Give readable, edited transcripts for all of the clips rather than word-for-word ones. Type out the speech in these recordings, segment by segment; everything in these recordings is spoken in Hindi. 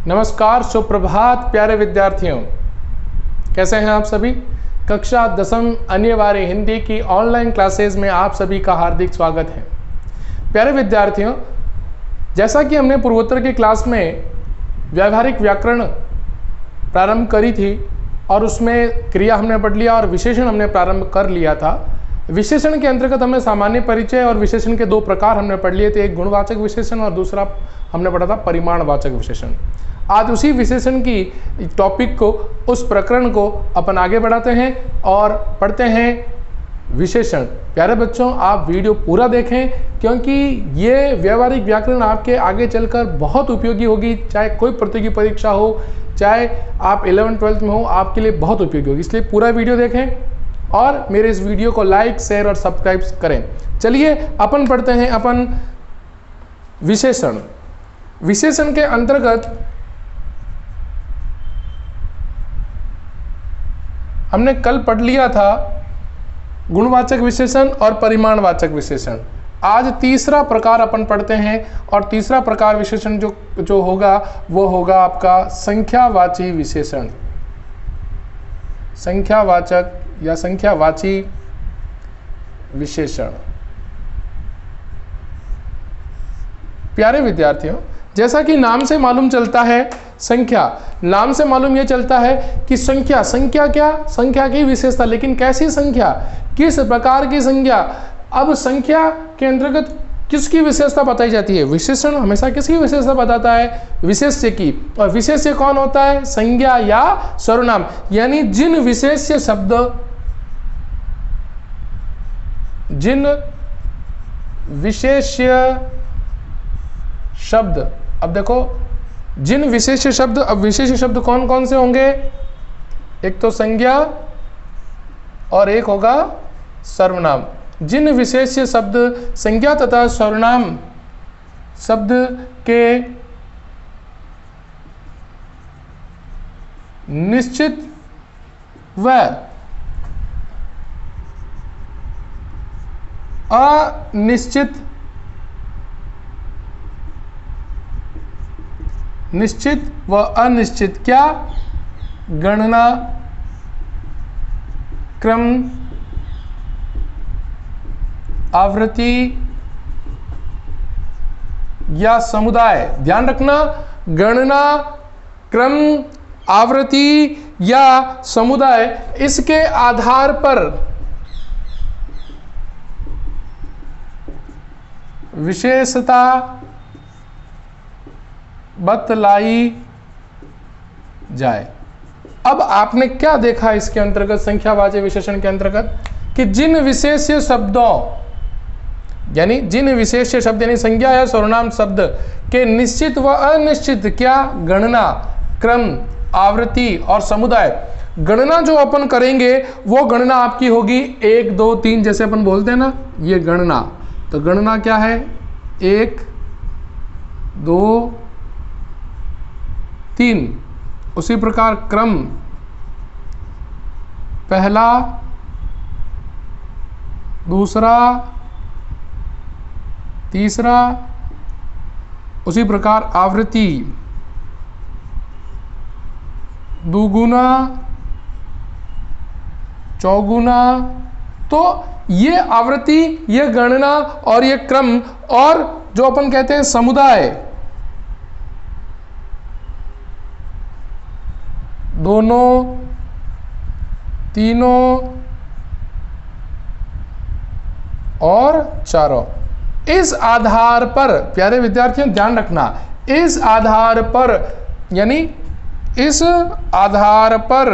नमस्कार, सुप्रभात प्यारे विद्यार्थियों, कैसे हैं आप सभी। कक्षा 10वीं अनिवार्य हिंदी की ऑनलाइन क्लासेस में आप सभी का हार्दिक स्वागत है। प्यारे विद्यार्थियों, जैसा कि हमने पूर्वोत्तर की क्लास में व्यावहारिक व्याकरण प्रारंभ करी थी और उसमें क्रिया हमने पढ़ लिया और विशेषण हमने प्रारंभ कर लिया था। विशेषण के अंतर्गत हमने सामान्य परिचय और विशेषण के दो प्रकार हमने पढ़ लिए थे, एक गुणवाचक विशेषण और दूसरा हमने पढ़ा था परिमाणवाचक विशेषण। आज उसी विशेषण की टॉपिक को, उस प्रकरण को अपन आगे बढ़ाते हैं और पढ़ते हैं विशेषण। प्यारे बच्चों, आप वीडियो पूरा देखें क्योंकि ये व्यावहारिक व्याकरण आपके आगे चलकर बहुत उपयोगी होगी। चाहे कोई प्रतियोगी परीक्षा हो, चाहे आप 11th-12th में हो, आपके लिए बहुत उपयोगी होगी। इसलिए पूरा वीडियो देखें और मेरे इस वीडियो को लाइक, शेयर और सब्सक्राइब करें। चलिए अपन पढ़ते हैं अपन विशेषण। विशेषण के अंतर्गत हमने कल पढ़ लिया था गुणवाचक विशेषण और परिमाणवाचक विशेषण। आज तीसरा प्रकार अपन पढ़ते हैं और तीसरा प्रकार विशेषण जो होगा वो होगा आपका संख्यावाची विशेषण। संख्यावाचक या संख्यावाची विशेषण। प्यारे विद्यार्थियों, जैसा कि नाम से मालूम चलता है, संख्या, नाम से मालूम यह चलता है कि संख्या क्या, संख्या की विशेषता। लेकिन कैसी संख्या, किस प्रकार की संख्या। अब संख्या के अंतर्गत किसकी विशेषता बताई जाती है। विशेषण हमेशा किसकी विशेषता बताता है, विशेष्य की। और विशेष्य कौन होता है, संज्ञा या सर्वनाम। यानी जिन विशेष्य शब्द, अब देखो जिन विशेष्य शब्द, अब विशेष्य शब्द कौन कौन से होंगे, एक तो संज्ञा और एक होगा सर्वनाम। जिन विशेष्य शब्द संज्ञा तथा सर्वनाम शब्द के निश्चित व अनिश्चित, निश्चित व अनिश्चित क्या गणना क्रम, आवृत्ति या समुदाय। ध्यान रखना, गणना, क्रम, आवृत्ति या समुदाय, इसके आधार पर विशेषता बतलाई जाए। अब आपने क्या देखा इसके अंतर्गत, संख्यावाचक विशेषण के अंतर्गत, कि जिन विशेष्य शब्दों यानी जिन विशेष्य शब्द यानी संज्ञा या सर्वनाम शब्द के निश्चित व अनिश्चित क्या गणना, क्रम, आवृत्ति और समुदाय। गणना जो अपन करेंगे वो गणना आपकी होगी 1 2 3, जैसे अपन बोलते हैं ना, ये गणना। तो गणना क्या है, 1 2 3। उसी प्रकार क्रम, पहला, दूसरा, तीसरा। उसी प्रकार आवृत्ति, दुगुना, चौगुना। तो ये आवृत्ति, ये गणना और ये क्रम और जो अपन कहते हैं समुदाय, दोनों, तीनों और चारों, इस आधार पर प्यारे विद्यार्थियों ध्यान रखना, इस आधार पर यानी इस आधार पर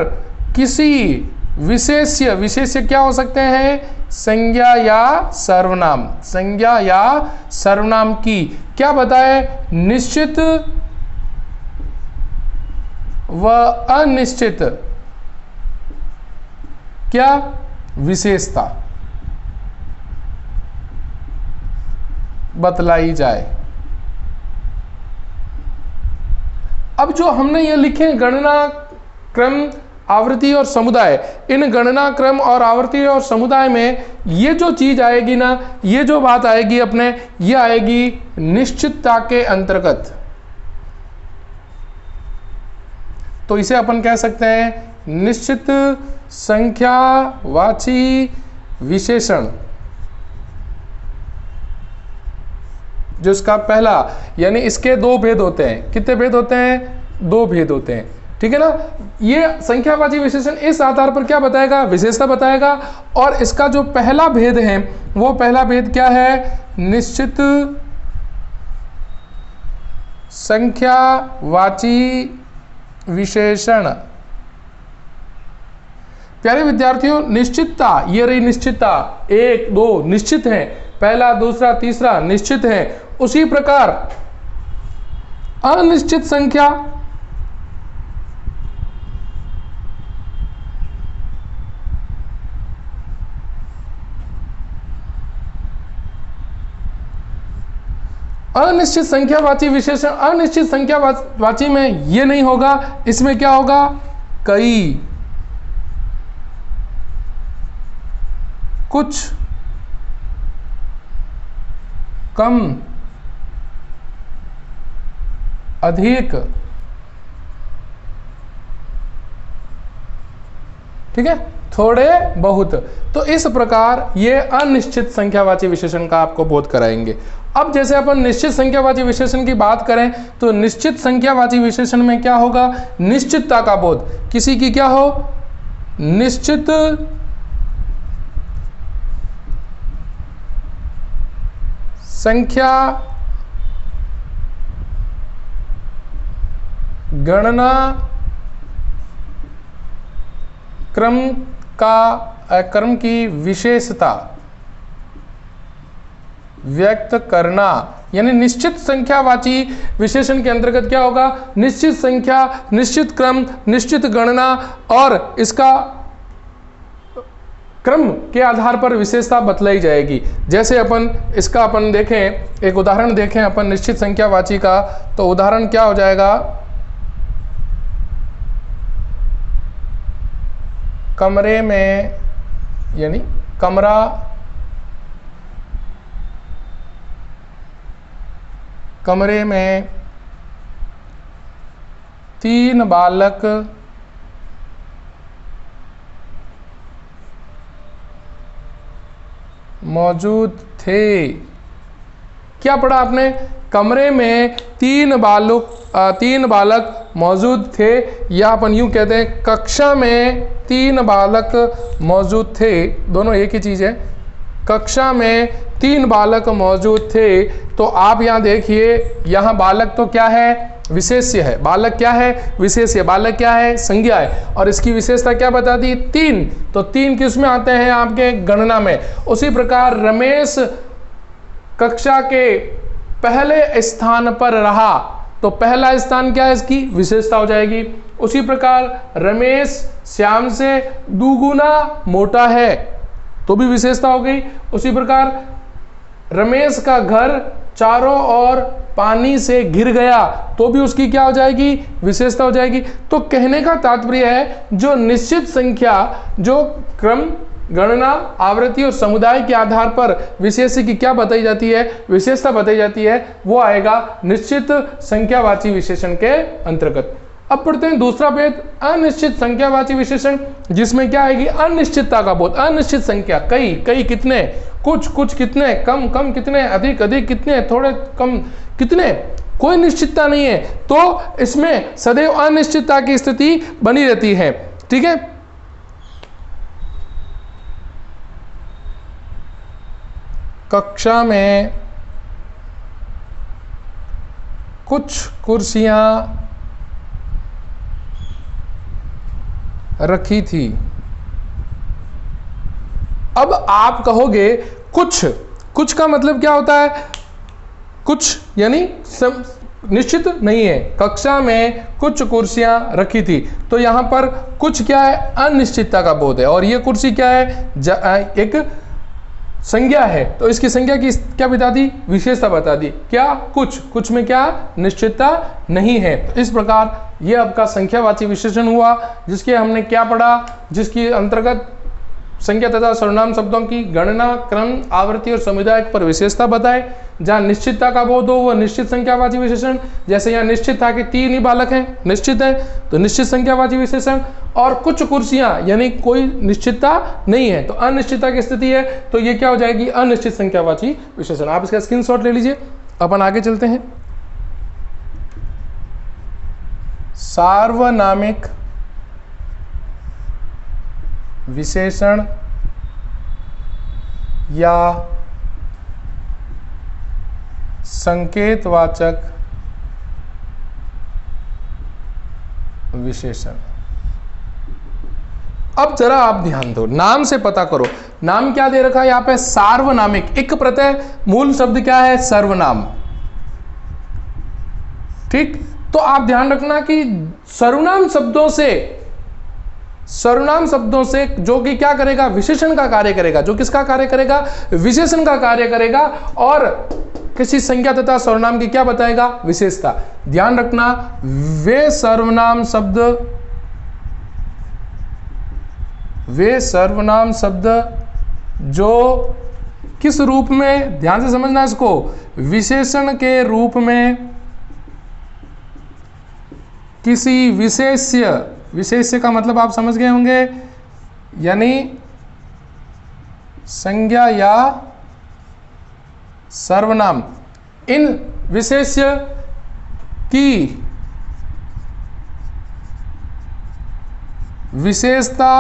किसी विशेष्य क्या हो सकते हैं, संज्ञा या सर्वनाम, संज्ञा या सर्वनाम की क्या बताए, निश्चित व अनिश्चित क्या विशेषता बतलाई जाए। अब जो हमने ये लिखे गणना, क्रम, आवृत्ति और समुदाय, इन गणना, क्रम और आवृत्ति और समुदाय में ये जो चीज आएगी ना, ये जो बात आएगी अपने, ये आएगी निश्चितता के अंतर्गत। तो इसे अपन कह सकते हैं निश्चित संख्यावाची विशेषण। जो इसका पहला, यानी इसके दो भेद होते हैं। कितने भेद होते हैं? दो भेद होते हैं, ठीक है ना। ये संख्यावाची विशेषण इस आधार पर क्या बताएगा? विशेषता बताएगा। और इसका जो पहला भेद है वो पहला भेद क्या है? निश्चित संख्यावाची विशेषण। प्यारे विद्यार्थियों, निश्चितता, ये रही निश्चितता, 1 2 निश्चित है, पहला दूसरा तीसरा निश्चित है। उसी प्रकार अनिश्चित संख्या, अनिश्चित संख्यावाची विशेषण, अनिश्चित संख्यावाची में ये नहीं होगा, इसमें क्या होगा? कई, कुछ, कम, अधिक, ठीक है, थोड़े बहुत। तो इस प्रकार ये अनिश्चित संख्यावाची विशेषण का आपको बोध कराएंगे। अब जैसे अपन निश्चित संख्यावाची विशेषण की बात करें तो निश्चित संख्यावाची विशेषण में क्या होगा? निश्चितता का बोध। किसी की क्या हो? निश्चित संख्या गणना क्रम की विशेषता व्यक्त करना। यानी निश्चित संख्यावाची विशेषण के अंतर्गत क्या होगा? निश्चित संख्या, निश्चित क्रम, निश्चित गणना और इसका क्रम के आधार पर विशेषता बतलाई जाएगी। जैसे इसका अपन देखें, एक उदाहरण देखें अपन निश्चित संख्यावाची का, तो उदाहरण क्या हो जाएगा? कमरे में, यानी कमरा कमरे में 3 बालक मौजूद थे। क्या पढ़ा आपने? कमरे में 3 बालक मौजूद थे, या अपन यूं कहते हैं कक्षा में 3 बालक मौजूद थे। दोनों एक ही चीज है। कक्षा में 3 बालक मौजूद थे। तो आप यहाँ देखिए, यहाँ बालक तो क्या है? विशेष्य है। बालक क्या है? विशेष्य। बालक क्या है? संज्ञा है। और इसकी विशेषता क्या बता दी? 3। तो 3 किस में आते हैं? आपके गणना में। उसी प्रकार रमेश कक्षा के पहले स्थान पर रहा, तो पहला स्थान क्या है? इसकी विशेषता हो जाएगी। उसी प्रकार रमेश श्याम से दुगुना मोटा है, तो भी विशेषता हो गई। उसी प्रकार रमेश का घर चारों ओर पानी से घिर गया, तो भी उसकी क्या हो जाएगी? विशेषता हो जाएगी। तो कहने का तात्पर्य है, जो निश्चित संख्या, जो क्रम, गणना, आवृत्ति और समुदाय के आधार पर विशेष्य की क्या बताई जाती है? विशेषता बताई जाती है, वो आएगा निश्चित संख्यावाची विशेषण के अंतर्गत। अब पढ़ते हैं दूसरा भेद, अनिश्चित संख्यावाची विशेषण, जिसमें क्या आएगी? अनिश्चितता का बोध। अनिश्चित संख्या, कई, कई कितने, कुछ, कुछ कितने, कम, कम कितने, अधिक, अधिक कितने, थोड़े कम कितने, कोई निश्चितता नहीं है। तो इसमें सदैव अनिश्चितता की स्थिति बनी रहती है, ठीक है। कक्षा में कुछ कुर्सियां रखी थी। अब आप कहोगे कुछ, कुछ का मतलब क्या होता है? कुछ यानी निश्चित नहीं है। कक्षा में कुछ कुर्सियां रखी थी, तो यहां पर कुछ क्या है? अनिश्चितता का बोध है। और ये कुर्सी क्या है? एक संज्ञा है, तो इसकी संज्ञा की क्या बता दी? विशेषता बता दी। क्या? कुछ, कुछ में क्या? निश्चितता नहीं है। इस प्रकार ये आपका संख्यावाची विशेषण हुआ, जिसके हमने क्या पढ़ा? जिसके अंतर्गत संज्ञा तथा सर्वनाम शब्दों की गणना, क्रम, आवृत्ति और समुदाय पर विशेषता बताए। जहाँ निश्चितता का बोध हो वह निश्चित संख्यावाची विशेषण, जैसे यहाँ निश्चित था कि 3 ही बालक हैं, निश्चित है तो निश्चित संख्यावाची विशेषण। और कुछ कुर्सियां यानी कोई निश्चितता नहीं है तो अनिश्चितता की स्थिति है, तो ये क्या हो जाएगी, अनिश्चित संख्यावाची विशेषण। आप इसका स्क्रीनशॉट ले लीजिए। अपन आगे चलते हैं। सार्वनामिक विशेषण या संकेतवाचक विशेषण। अब जरा आप ध्यान दो, नाम से पता करो। नाम क्या दे रखा है यहां पे, सार्वनामिक। इक प्रत्यय, मूल शब्द क्या है, सर्वनाम। ठीक, तो आप ध्यान रखना कि सर्वनाम शब्दों से जो कि क्या करेगा, विशेषण का कार्य करेगा। जो किसका कार्य करेगा, विशेषण का कार्य करेगा। और किसी संज्ञा तथा सर्वनाम की क्या बताएगा, विशेषता। ध्यान रखना, वे सर्वनाम शब्द जो किस रूप में, ध्यान से समझना इसको, विशेषण के रूप में किसी विशेष्य का मतलब आप समझ गए होंगे, यानी संज्ञा या सर्वनाम, इन विशेष्य की विशेषता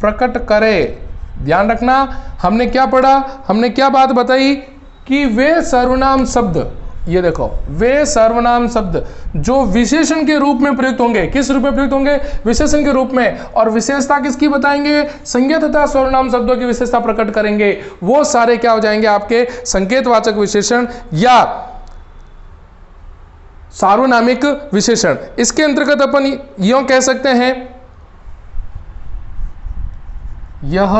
प्रकट करे। ध्यान रखना, हमने क्या पढ़ा, हमने क्या बात बताई कि वे सर्वनाम शब्द, ये देखो, वे सर्वनाम शब्द जो विशेषण के रूप में प्रयुक्त होंगे। किस रूप में प्रयुक्त होंगे, विशेषण के रूप में। और विशेषता किसकी बताएंगे, संज्ञा तथा सर्वनाम शब्दों की विशेषता प्रकट करेंगे। वो सारे क्या हो जाएंगे, आपके संकेतवाचक विशेषण या सार्वनामिक विशेषण। इसके अंतर्गत अपन यूं कह सकते हैं, यह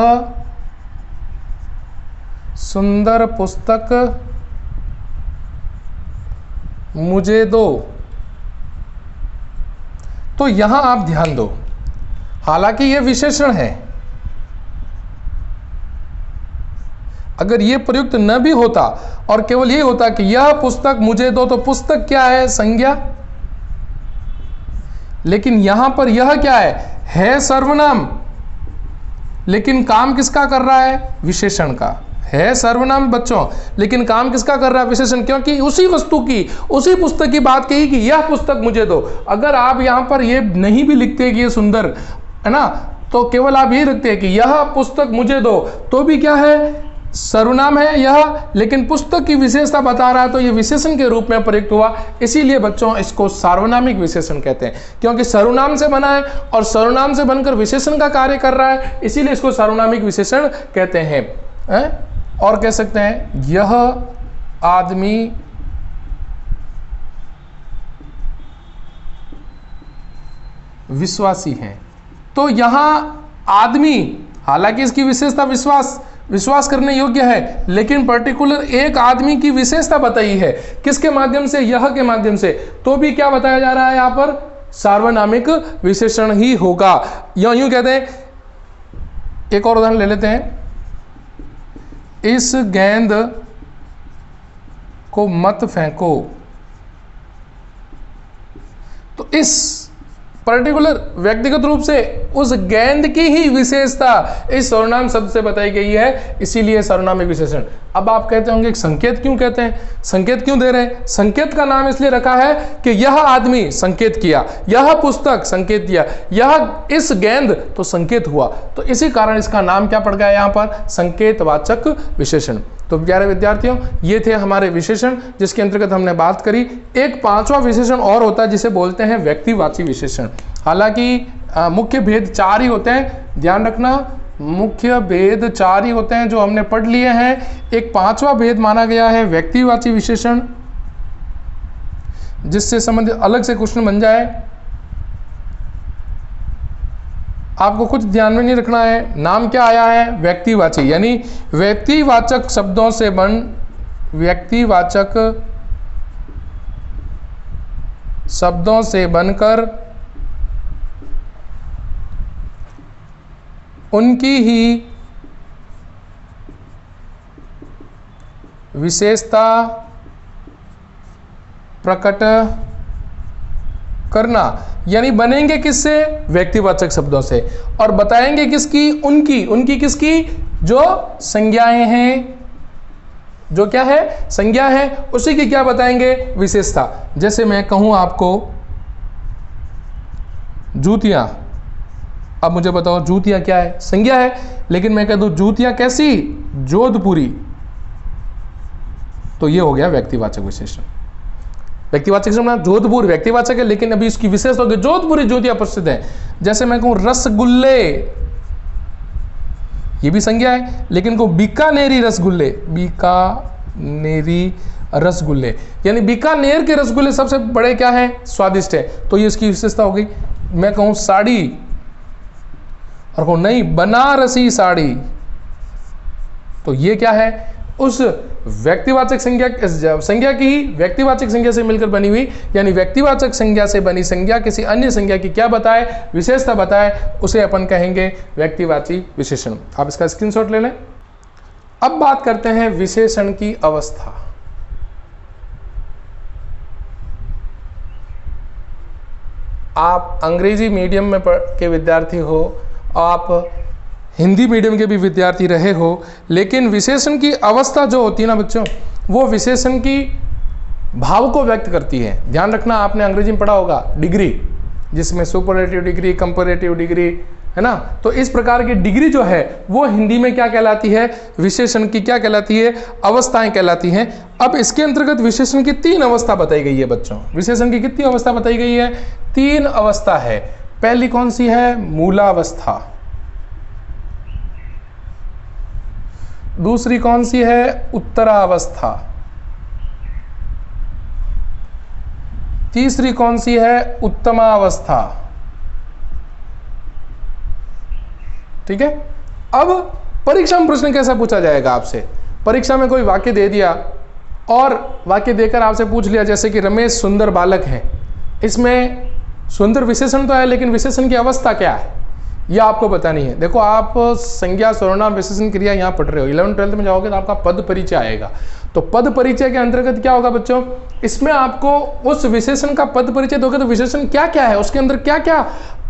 सुंदर पुस्तक मुझे दो। तो यहां आप ध्यान दो, हालांकि यह विशेषण है, अगर यह प्रयुक्त न भी होता और केवल यही होता कि यह पुस्तक मुझे दो, तो पुस्तक क्या है, संज्ञा। लेकिन यहां पर यह क्या है सर्वनाम, लेकिन काम किसका कर रहा है, विशेषण का। है सर्वनाम बच्चों, लेकिन काम किसका कर रहा है, विशेषण। क्योंकि उसी वस्तु की, उसी पुस्तक की बात कही कि यह पुस्तक मुझे दो। अगर आप यहां पर ये नहीं भी लिखते कि ये सुंदर है ना, तो केवल आप ये लिखते हैं कि यह पुस्तक मुझे दो, तो भी क्या है, सर्वनाम है यह, लेकिन पुस्तक की विशेषता बता रहा है, तो यह विशेषण के रूप में प्रयुक्त हुआ। इसीलिए बच्चों इसको सार्वनामिक विशेषण कहते हैं, क्योंकि सर्वनाम से बना है और सर्वनाम से बनकर विशेषण का कार्य कर रहा है, इसीलिए इसको सार्वनामिक विशेषण कहते हैं। और कह सकते हैं, यह आदमी विश्वासी है। तो यहां आदमी, हालांकि इसकी विशेषता विश्वास करने योग्य है, लेकिन पर्टिकुलर एक आदमी की विशेषता बताई है। किसके माध्यम से, यह के माध्यम से। तो भी क्या बताया जा रहा है यहां पर, सार्वनामिक विशेषण ही होगा। यूं कहते हैं, एक और उदाहरण ले लेते हैं, इस गेंद को मत फेंको। तो इस पर्टिकुलर व्यक्तिगत रूप से उस गेंद की ही विशेषता इस सर्वनाम शब्द से बताई गई है, इसीलिए सर्वनामिक विशेषण। अब आप कहते होंगे संकेत क्यों कहते हैं, संकेत क्यों दे रहे हैं। संकेत का नाम इसलिए रखा है कि यह आदमी संकेत किया, यह पुस्तक संकेत दिया, यह इस गेंद तो संकेत हुआ, तो इसी कारण इसका नाम क्या पड़ गया यहां पर, संकेतवाचक विशेषण। तो प्यारे विद्यार्थियों, ये थे हमारे विशेषण जिसके अंतर्गत हमने बात करी। एक पांचवा विशेषण और होता है जिसे बोलते हैं व्यक्तिवाची विशेषण। हालांकि मुख्य भेद 4 ही होते हैं, ध्यान रखना, मुख्य भेद 4 ही होते हैं जो हमने पढ़ लिए हैं। एक पांचवा भेद माना गया है व्यक्तिवाची विशेषण, जिससे संबंधित अलग से क्वेश्चन बन जाए। आपको कुछ ध्यान में नहीं रखना है, नाम क्या आया है, व्यक्तिवाची, यानी व्यक्तिवाचक शब्दों से व्यक्तिवाचक शब्दों से बनकर उनकी ही विशेषता प्रकट करना, यानी बनेंगे किससे? व्यक्तिवाचक शब्दों से। और बताएंगे किसकी? उनकी। उनकी किसकी? जो संज्ञाएं हैं, जो क्या है? संज्ञा है, उसी की क्या बताएंगे? विशेषता। जैसे मैं कहूं आपको जूतियां, अब मुझे बताओ जूतियां क्या है? संज्ञा है। लेकिन मैं कह दूं जूतियां कैसी? जोधपुरी, तो ये हो गया व्यक्तिवाचक विशेषण। व्यक्तिवाचक शब्द जोधपुर व्यक्तिवाचक है, लेकिन अभी इसकी विशेषता होगी जोधपुरी जूतियां प्रसिद्ध है। जैसे मैं कहूं रसगुल्ले, ये भी संज्ञा है, लेकिन को बीकानेरी रसगुल्ले, बीकानेरी रसगुल्ले, यानी बीकानेर के रसगुल्ले सबसे बड़े क्या है? स्वादिष्ट है, तो ये इसकी विशेषता हो गई। मैं कहूं साड़ी और कहूं नहीं बनारसी साड़ी, तो ये क्या है? उस व्यक्तिवाचक संज्ञा की ही व्यक्तिवाचक संज्ञा से मिलकर बनी हुई, यानी व्यक्तिवाचक संज्ञा से बनी संज्ञा किसी अन्य संज्ञा की क्या बताए? विशेषता बताए, उसे अपन कहेंगे व्यक्तिवाची विशेषण। आप इसका स्क्रीनशॉट ले लें। अब बात करते हैं विशेषण की अवस्था। आप अंग्रेजी मीडियम में के विद्यार्थी हो, आप हिंदी मीडियम के भी विद्यार्थी रहे हो, लेकिन विशेषण की अवस्था जो होती है ना बच्चों, वो विशेषण की भाव को व्यक्त करती है। ध्यान रखना, आपने अंग्रेजी में पढ़ा होगा डिग्री, जिसमें सुपरलेटिव डिग्री, कंपैरेटिव डिग्री, है ना? तो इस प्रकार की डिग्री जो है वो हिंदी में क्या कहलाती है? विशेषण की क्या कहलाती है? अवस्थाएं कहलाती हैं। अब इसके अंतर्गत विशेषण की 3 अवस्था बताई गई है बच्चों। विशेषण की कितनी अवस्था बताई गई है? 3 अवस्था है। पहली कौन सी है? मूलावस्था। दूसरी कौन सी है? उत्तरावस्था। तीसरी कौन सी है? उत्तमावस्था। ठीक है। अब परीक्षा में प्रश्न कैसा पूछा जाएगा आपसे? परीक्षा में कोई वाक्य दे दिया और वाक्य देकर आपसे पूछ लिया जैसे कि रमेश सुंदर बालक है, इसमें सुंदर विशेषण तो है, लेकिन विशेषण की अवस्था क्या है यह आपको बतानी है। देखो, आप संज्ञा सर्वनाम विशेषण क्रिया यहाँ पढ़ रहे हो, 11th-12th में जाओगे तो आपका पद परिचय आएगा। तो पद परिचय के अंतर्गत क्या होगा बच्चों? इसमें आपको उस विशेषण का पद परिचय दोगे तो विशेषण क्या क्या है, उसके अंदर क्या क्या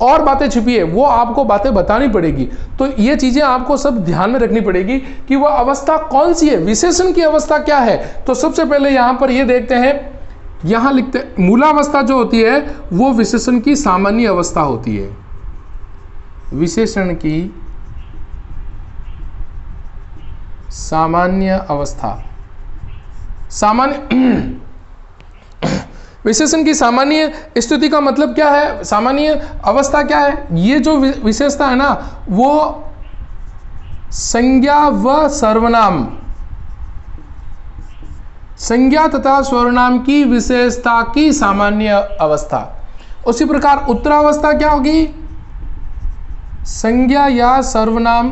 और बातें छिपी है, वो आपको बातें बतानी पड़ेगी। तो ये चीजें आपको सब ध्यान में रखनी पड़ेगी कि वह अवस्था कौन सी है, विशेषण की अवस्था क्या है। तो सबसे पहले यहाँ पर ये देखते हैं, यहाँ लिखते मूलावस्था जो होती है वो विशेषण की सामान्य अवस्था होती है। विशेषण की सामान्य अवस्था, सामान्य विशेषण की सामान्य स्थिति का मतलब क्या है? सामान्य अवस्था क्या है? ये जो विशेषता है ना, वो संज्ञा व सर्वनाम, संज्ञा तथा सर्वनाम की विशेषता की सामान्य अवस्था। उसी प्रकार उत्तरावस्था क्या होगी? संज्ञा या सर्वनाम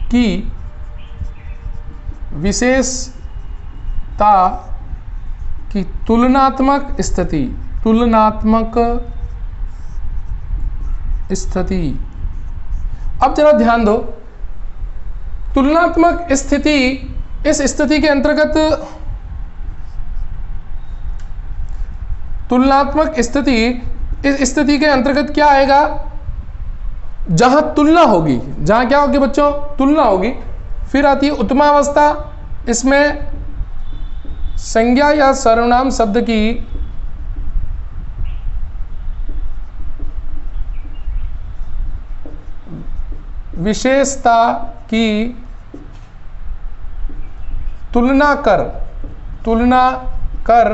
की विशेषता की तुलनात्मक स्थिति, तुलनात्मक स्थिति। अब जरा ध्यान दो, तुलनात्मक स्थिति, इस स्थिति के अंतर्गत तुलनात्मक स्थिति, इस स्थिति के अंतर्गत क्या आएगा? जहां तुलना होगी, जहां क्या होगी बच्चों? तुलना होगी। फिर आती है उत्तमावस्था, इसमें संज्ञा या सर्वनाम शब्द की विशेषता की तुलना कर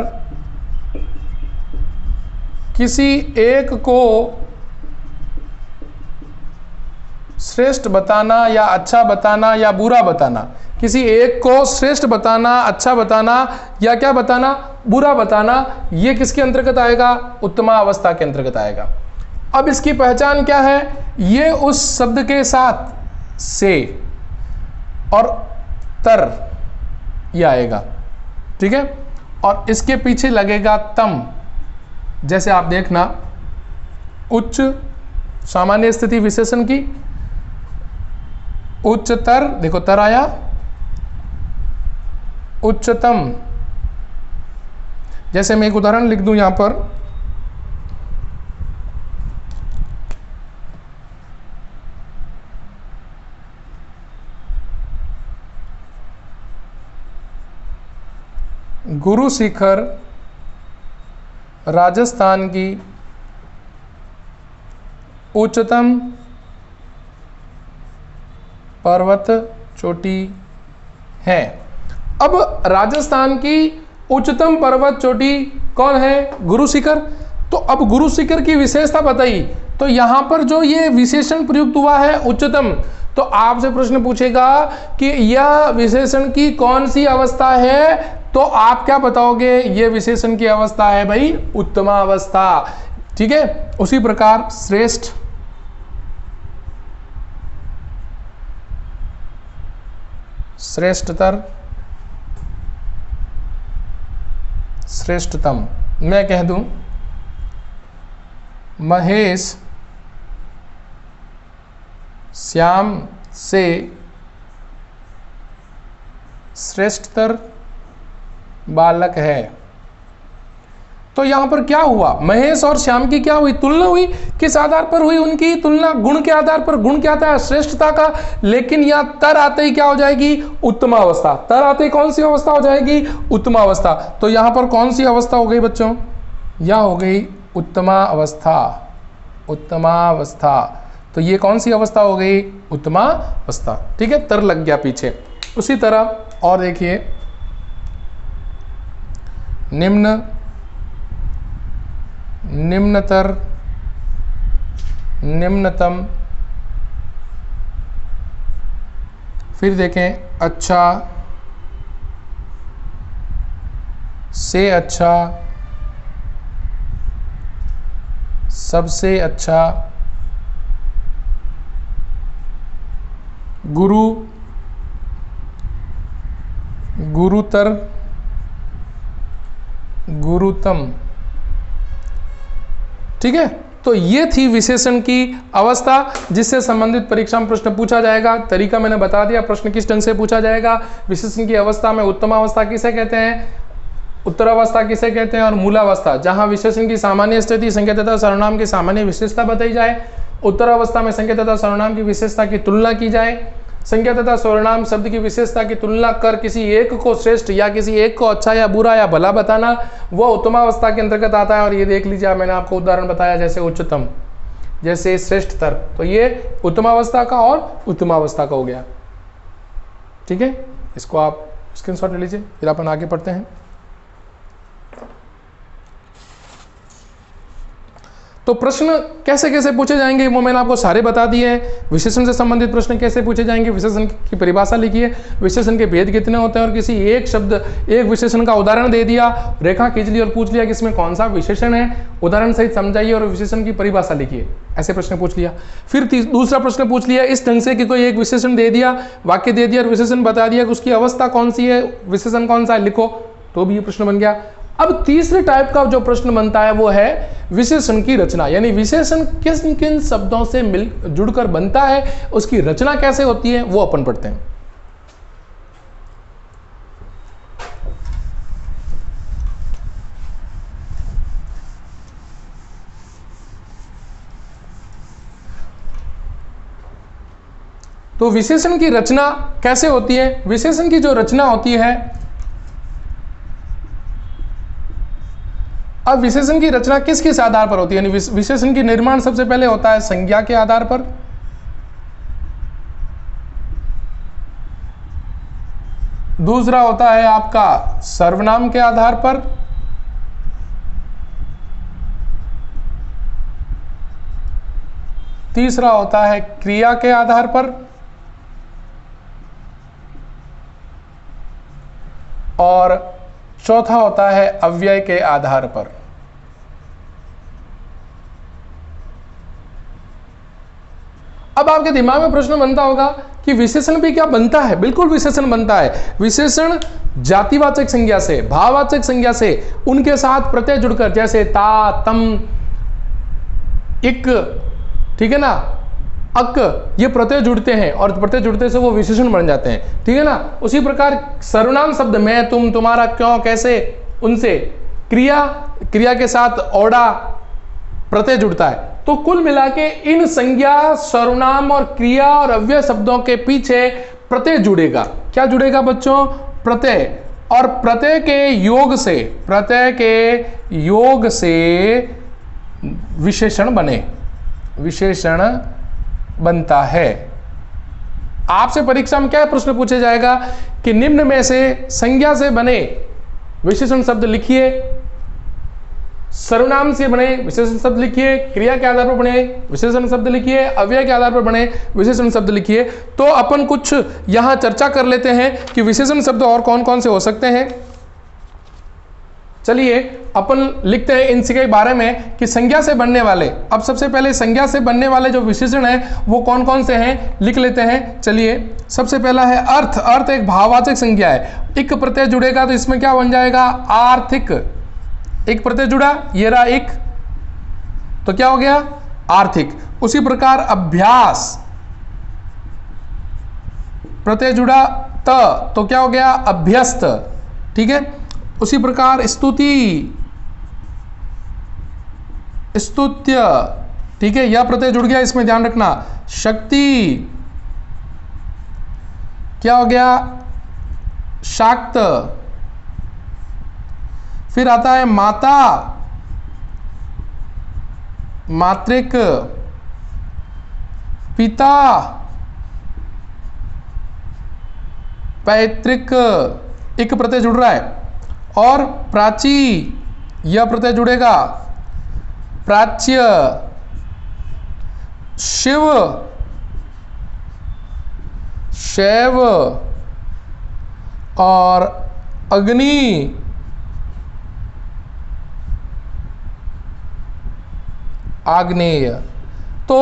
किसी एक को श्रेष्ठ बताना या अच्छा बताना या बुरा बताना, किसी एक को श्रेष्ठ बताना, अच्छा बताना या क्या बताना? बुरा बताना। ये किसके अंतर्गत आएगा? उत्तमावस्था के अंतर्गत आएगा। अब इसकी पहचान क्या है? ये उस शब्द के साथ से और तर ये आएगा, ठीक है, और इसके पीछे लगेगा तम। जैसे आप देखना, उच्च सामान्य स्थिति विशेषण की। उच्चतर, देखो तर आया, उच्चतम। जैसे मैं एक उदाहरण लिख दूं यहां पर, गुरु शिखर राजस्थान की उच्चतम पर्वत चोटी है। अब राजस्थान की उच्चतम पर्वत चोटी कौन है? गुरु शिखर। तो अब गुरु शिखर की विशेषता बताइए। तो यहां पर जो ये विशेषण प्रयुक्त हुआ है उच्चतम, तो आपसे प्रश्न पूछेगा कि यह विशेषण की कौन सी अवस्था है, तो आप क्या बताओगे? ये विशेषण की अवस्था है भाई उत्तमावस्था। ठीक है, उसी प्रकार श्रेष्ठ, श्रेष्ठतर, श्रेष्ठतम। मैं कह दूं महेश श्याम से श्रेष्ठतर बालक है। तो यहां पर क्या हुआ? महेश और श्याम की क्या हुई? तुलना हुई। किस आधार पर हुई उनकी तुलना? गुण के आधार पर। गुण क्या था? श्रेष्ठता का। लेकिन यहां तर आते ही क्या हो जाएगी? उत्तमावस्था। तर आते ही कौन सी अवस्था हो जाएगी? उत्तमावस्था। तो यहां पर कौन सी अवस्था हो गई बच्चों? यह हो गई उत्तमावस्था। उत्तमावस्था। तो ये कौन सी अवस्था हो गई? उत्तमावस्था। ठीक है, तर लग गया पीछे। उसी तरह और देखिए, निम्न, निम्नतर, निम्नतम। फिर देखें अच्छा से अच्छा, सबसे अच्छा, गुरु, गुरुतर, गुरुतम। ठीक है, तो ये थी विशेषण की अवस्था जिससे संबंधित परीक्षा में प्रश्न पूछा जाएगा। तरीका मैंने बता दिया, प्रश्न किस ढंग से पूछा जाएगा। विशेषण की अवस्था में उत्तमावस्था किसे कहते हैं, उत्तरावस्था किसे कहते हैं, और मूलावस्था, जहां विशेषण की सामान्य स्थिति, संज्ञा तथा सर्वनाम की सामान्य विशेषता बताई जाए। उत्तरावस्था में संज्ञा तथा सर्वनाम की विशेषता की तुलना की जाए। संज्ञा तथा सर्वनाम शब्द की विशेषता की तुलना कर किसी एक को श्रेष्ठ या किसी एक को अच्छा या बुरा या भला बताना, वह उत्तमावस्था के अंतर्गत आता है। और ये देख लीजिए, मैंने आपको उदाहरण बताया, जैसे उच्चतम, जैसे श्रेष्ठतर, तो ये उत्तमावस्था का और उत्तमावस्था का हो गया। ठीक है, इसको आप स्क्रीनशॉट ले लीजिए, फिर अपन आगे पढ़ते हैं। तो प्रश्न कैसे कैसे पूछे जाएंगे वो मैंने आपको सारे बता दिए हैं। विशेषण से संबंधित प्रश्न कैसे पूछे जाएंगे, विशेषण की परिभाषा लिखिए, विशेषण के भेद कितने होते हैं, और किसी एक शब्द, एक विशेषण का उदाहरण दे दिया, रेखा खींच ली और पूछ लिया कि इसमें कौन सा विशेषण है, उदाहरण सहित समझाइए और विशेषण की परिभाषा लिखिए। ऐसे प्रश्न पूछ लिया। फिर दूसरा प्रश्न पूछ लिया इस ढंग से कि कोई एक विशेषण दे दिया, वाक्य दे दिया और विशेषण बता दिया कि उसकी अवस्था कौन सी है, विशेषण कौन सा है, लिखो, तो भी ये प्रश्न बन गया। अब तीसरे टाइप का जो प्रश्न बनता है वो है विशेषण की रचना, यानी विशेषण किन किन शब्दों से जुड़कर बनता है, उसकी रचना कैसे होती है, वो अपन पढ़ते हैं। तो विशेषण की रचना कैसे होती है? विशेषण की जो रचना होती है, अब विशेषण की रचना किस किस आधार पर होती है, यानी विशेषण की निर्माण सबसे पहले होता है संज्ञा के आधार पर, दूसरा होता है आपका सर्वनाम के आधार पर, तीसरा होता है क्रिया के आधार पर, और चौथा होता है अव्यय के आधार पर। अब आपके दिमाग में प्रश्न बनता होगा कि विशेषण भी क्या बनता है? बिल्कुल विशेषण बनता है। विशेषण जातिवाचक संज्ञा से, भाववाचक संज्ञा से, उनके साथ प्रत्यय जुड़कर, जैसे ता, तम, इक, ठीक है ना, अक, ये प्रत्यय जुड़ते हैं और प्रत्यय जुड़ते से वो विशेषण बन जाते हैं, ठीक है ना। उसी प्रकार सर्वनाम शब्द मैं, तुम, तुम्हारा, क्यों, कैसे, उनसे क्रिया, क्रिया के साथ ओडा प्रत्यय जुड़ता है। तो कुल मिला के इन संज्ञा, सर्वनाम और क्रिया और अव्यय शब्दों के पीछे प्रत्यय जुड़ेगा। क्या जुड़ेगा बच्चों? प्रत्यय। और प्रत्यय के योग से, प्रत्यय के योग से विशेषण बने, विशेषण बनता है। आपसे परीक्षा में क्या प्रश्न पूछा जाएगा कि निम्न में से संज्ञा से बने विशेषण शब्द लिखिए, सर्वनाम से बने विशेषण शब्द लिखिए, क्रिया के आधार पर बने विशेषण शब्द लिखिए, अव्यय के आधार पर बने विशेषण शब्द लिखिए। तो अपन कुछ यहां चर्चा कर लेते हैं कि विशेषण शब्द और कौन कौन से हो सकते हैं। चलिए अपन लिखते हैं इनके बारे में कि संज्ञा से बनने वाले, अब सबसे पहले संज्ञा से बनने वाले जो विशेषण हैं वो कौन कौन से हैं लिख लेते हैं। चलिए सबसे पहला है अर्थ। अर्थ एक भाववाचक संज्ञा है, इक प्रत्यय जुड़ेगा तो इसमें क्या बन जाएगा? आर्थिक। एक प्रत्यय जुड़ा, ये रहा एक, तो क्या हो गया? आर्थिक। उसी प्रकार अभ्यास, प्रत्यय जुड़ा त, तो क्या हो गया? अभ्यस्त, ठीक है। उसी प्रकार स्तुति, स्तुत्य, ठीक है, यह प्रत्यय जुड़ गया, इसमें ध्यान रखना। शक्ति, क्या हो गया? शाक्त। फिर आता है माता, मातृक। पिता, पैतृक, एक प्रत्यय जुड़ रहा है। और प्राची, यह प्रत्यय जुड़ेगा, प्राच्य। शिव, शैव। और अग्नि, आग्नेय। तो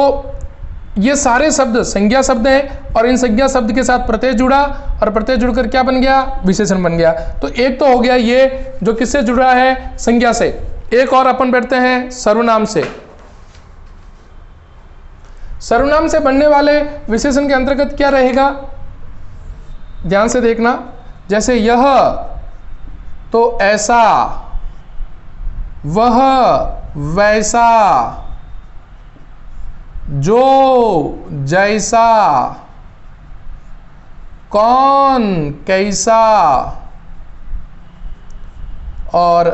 ये सारे शब्द संज्ञा शब्द हैं और इन संज्ञा शब्द के साथ प्रत्यय जुड़ा और प्रत्यय जुड़कर क्या बन गया? विशेषण बन गया। तो एक तो हो गया ये जो किससे जुड़ा है? संज्ञा से। एक और अपन बैठते हैं सर्वनाम से। सर्वनाम से बनने वाले विशेषण के अंतर्गत क्या रहेगा? ध्यान से देखना। जैसे यह, तो ऐसा, वह वैसा, जो जैसा, कौन कैसा, और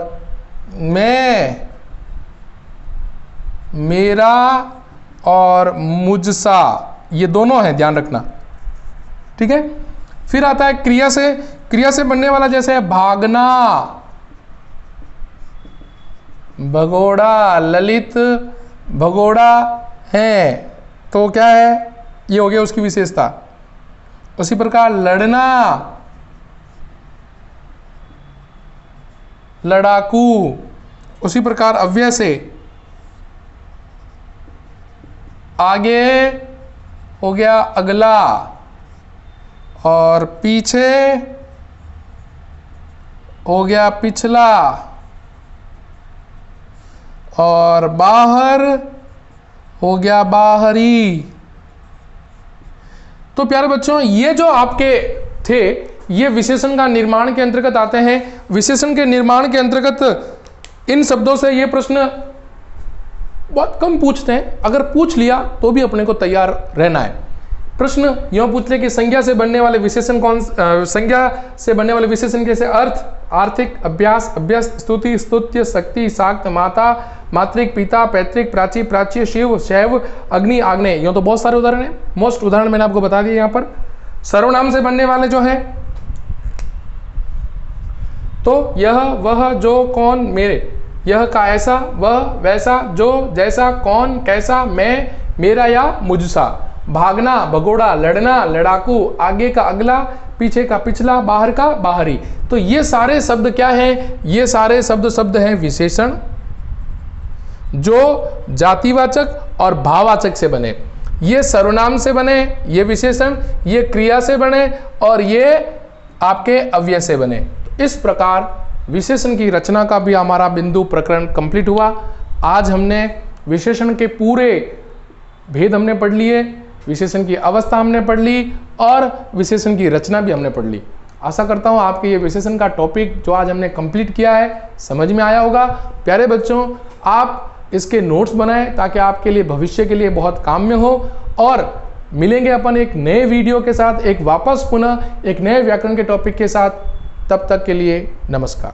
मैं, मेरा और मुझसा, ये दोनों हैं, ध्यान रखना, ठीक है। फिर आता है क्रिया से। क्रिया से बनने वाला जैसे भागना, भगोड़ा, ललित भगोड़ा है, तो क्या है? ये हो गया उसकी विशेषता। उसी प्रकार लड़ना, लड़ाकू। उसी प्रकार अव्यय से आगे हो गया अगला, और पीछे हो गया पिछला, और बाहर हो गया बाहरी। तो प्यारे बच्चों, ये जो आपके थे ये विशेषण का निर्माण के अंतर्गत आते हैं। विशेषण के निर्माण के अंतर्गत इन शब्दों से ये प्रश्न बहुत कम पूछते हैं, अगर पूछ लिया तो भी अपने को तैयार रहना है। प्रश्न यूं पूछते कि संज्ञा से बनने वाले विशेषण संज्ञा से बनने वाले विशेषण कैसे? अर्थ, आर्थिक, अभ्यास, अभ्यस्त, स्तुति, स्तुत्य, शक्ति, शाक्त, माता, मातृक, पिता, पैतृक, प्राची, प्राच्य, शिव, शैव, अग्नि, आग्नेय। यूं तो बहुत सारे उदाहरण हैं, मोस्ट उदाहरण मैंने आपको बता दिए। यहां पर सर्वनाम से बनने वाले जो है, तो यह, वह, जो, कौन, मेरे, यह का ऐसा, वह वैसा, जो जैसा, कौन कैसा, मैं, मेरा या मुझसा। भागना, भगोड़ा, लड़ना, लड़ाकू, आगे का अगला, पीछे का पिछला, बाहर का बाहरी। तो ये सारे शब्द क्या हैं? ये सारे शब्द हैं विशेषण, जो जातिवाचक और भाववाचक से बने। ये सर्वनाम से बने, ये विशेषण, ये क्रिया से बने, और ये आपके अव्यय से बने। इस प्रकार विशेषण की रचना का भी हमारा बिंदु प्रकरण कंप्लीट हुआ। आज हमने विशेषण के पूरे भेद हमने पढ़ लिए, विशेषण की अवस्था हमने पढ़ ली और विशेषण की रचना भी हमने पढ़ ली। आशा करता हूँ आपके ये विशेषण का टॉपिक जो आज हमने कंप्लीट किया है समझ में आया होगा। प्यारे बच्चों, आप इसके नोट्स बनाएं ताकि आपके लिए भविष्य के लिए बहुत काम में हो। और मिलेंगे अपन एक नए वीडियो के साथ, एक वापस पुनः एक नए व्याकरण के टॉपिक के साथ। तब तक के लिए नमस्कार।